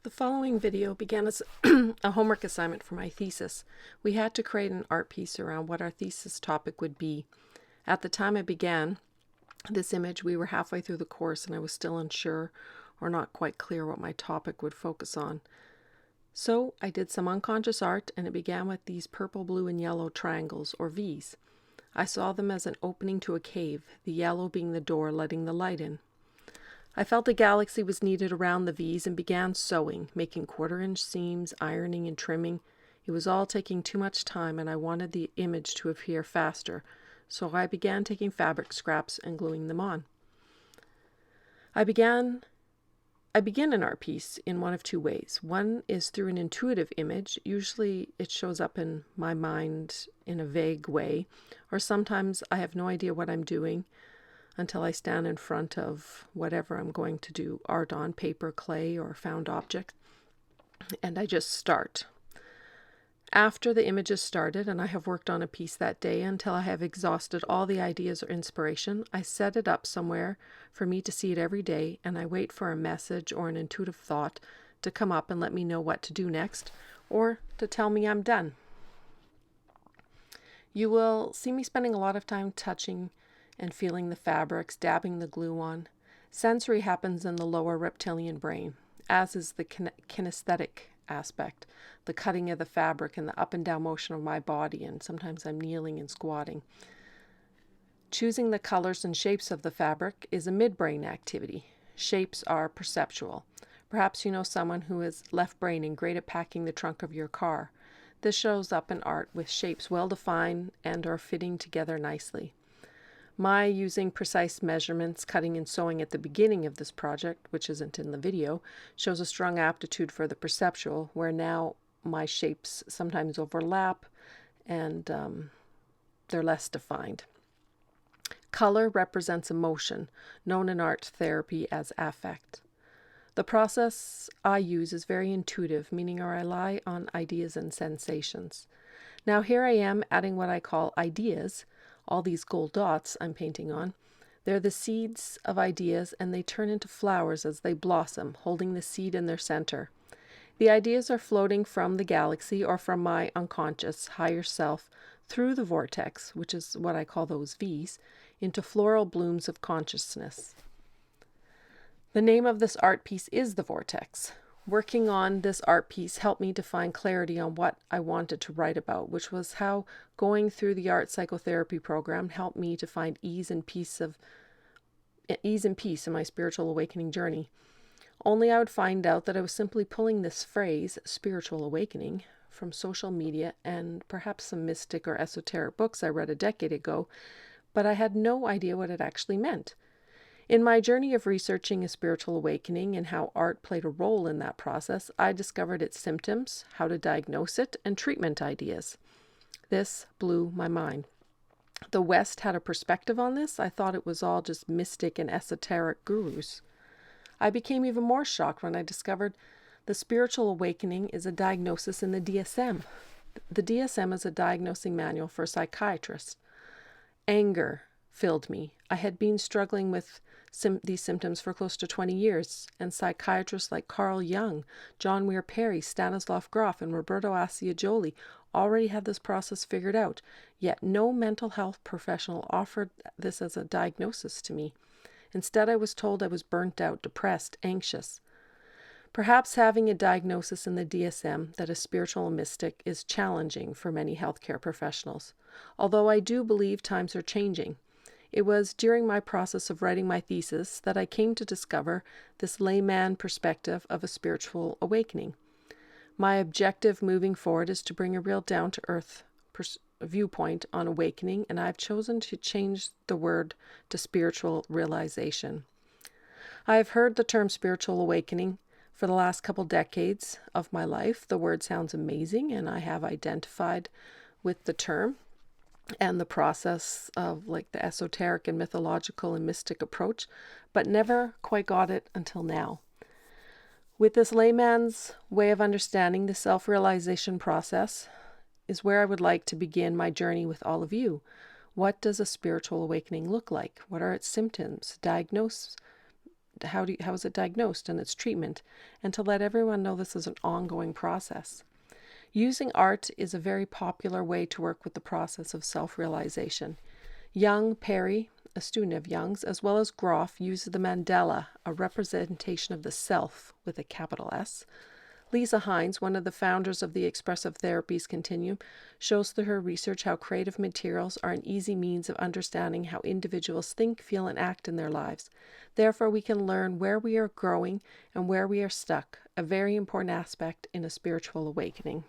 The following video began as a homework assignment for my thesis. We had to create an art piece around what our thesis topic would be. At the time I began this image, we were halfway through the course and I was still unsure or not quite clear what my topic would focus on. So I did some unconscious art, and it began with these purple, blue, and yellow triangles, or V's. I saw them as an opening to a cave, the yellow being the door letting the light in. I felt a galaxy was needed around the V's and began sewing, making quarter-inch seams, ironing and trimming. It was all taking too much time and I wanted the image to appear faster, so I began taking fabric scraps and gluing them on. I begin an art piece in one of two ways. One is through an intuitive image. Usually it shows up in my mind in a vague way, or sometimes I have no idea what I'm doing until I stand in front of whatever I'm going to do art on, paper, clay, or found object, and I just start. After the image is started and I have worked on a piece that day until I have exhausted all the ideas or inspiration, I set it up somewhere for me to see it every day, and I wait for a message or an intuitive thought to come up and let me know what to do next, or to tell me I'm done. You will see me spending a lot of time touching and feeling the fabrics, dabbing the glue on. Sensory happens in the lower reptilian brain, as is the kinesthetic aspect, the cutting of the fabric and the up and down motion of my body, and sometimes I'm kneeling and squatting. Choosing the colors and shapes of the fabric is a midbrain activity. Shapes are perceptual. Perhaps you know someone who is left brain and great at packing the trunk of your car. This shows up in art with shapes well defined and are fitting together nicely. My using precise measurements, cutting and sewing at the beginning of this project, which isn't in the video, shows a strong aptitude for the perceptual, where now my shapes sometimes overlap and they're less defined. Color represents emotion, known in art therapy as affect. The process I use is very intuitive, meaning I rely on ideas and sensations. Now here I am adding what I call ideas. All these gold dots I'm painting on, they're the seeds of ideas, and they turn into flowers as they blossom, holding the seed in their center. The ideas are floating from the galaxy or from my unconscious higher self through the vortex, which is what I call those V's, into floral blooms of consciousness. The name of this art piece is The Vortex. Working on this art piece helped me to find clarity on what I wanted to write about, which was how going through the art psychotherapy program helped me to find ease and peace in my spiritual awakening journey. Only I would find out that I was simply pulling this phrase, spiritual awakening, from social media and perhaps some mystic or esoteric books I read a decade ago, but I had no idea what it actually meant. In my journey of researching a spiritual awakening and how art played a role in that process, I discovered its symptoms, how to diagnose it, and treatment ideas. This blew my mind. The West had a perspective on this. I thought it was all just mystic and esoteric gurus. I became even more shocked when I discovered the spiritual awakening is a diagnosis in the DSM. The DSM is a diagnosing manual for psychiatrists. Anger filled me. I had been struggling with these symptoms for close to 20 years, and psychiatrists like Carl Jung, John Weir Perry, Stanislav Grof, and Roberto Asciagioli already had this process figured out, yet no mental health professional offered this as a diagnosis to me. Instead, I was told I was burnt out, depressed, anxious. Perhaps having a diagnosis in the DSM that a spiritual mystic is challenging for many healthcare professionals, although I do believe times are changing. It was during my process of writing my thesis that I came to discover this layman perspective of a spiritual awakening. My objective moving forward is to bring a real down-to-earth viewpoint on awakening, and I've chosen to change the word to spiritual realization. I have heard the term spiritual awakening for the last couple decades of my life. The word sounds amazing, and I have identified with the term and the process of like the esoteric and mythological and mystic approach, but never quite got it until now. With this layman's way of understanding the self-realization process is where I would like to begin my journey with all of you. What does a spiritual awakening look like? What are its symptoms, how is it diagnosed and its treatment, and to let everyone know this is an ongoing process. Using art is a very popular way to work with the process of self-realization. Jung, Perry, a student of Jung's, as well as Groff, uses the mandala, a representation of the self with a capital S. Lisa Hines, one of the founders of the Expressive Therapies Continuum, shows through her research how creative materials are an easy means of understanding how individuals think, feel, and act in their lives. Therefore, we can learn where we are growing and where we are stuck, a very important aspect in a spiritual awakening.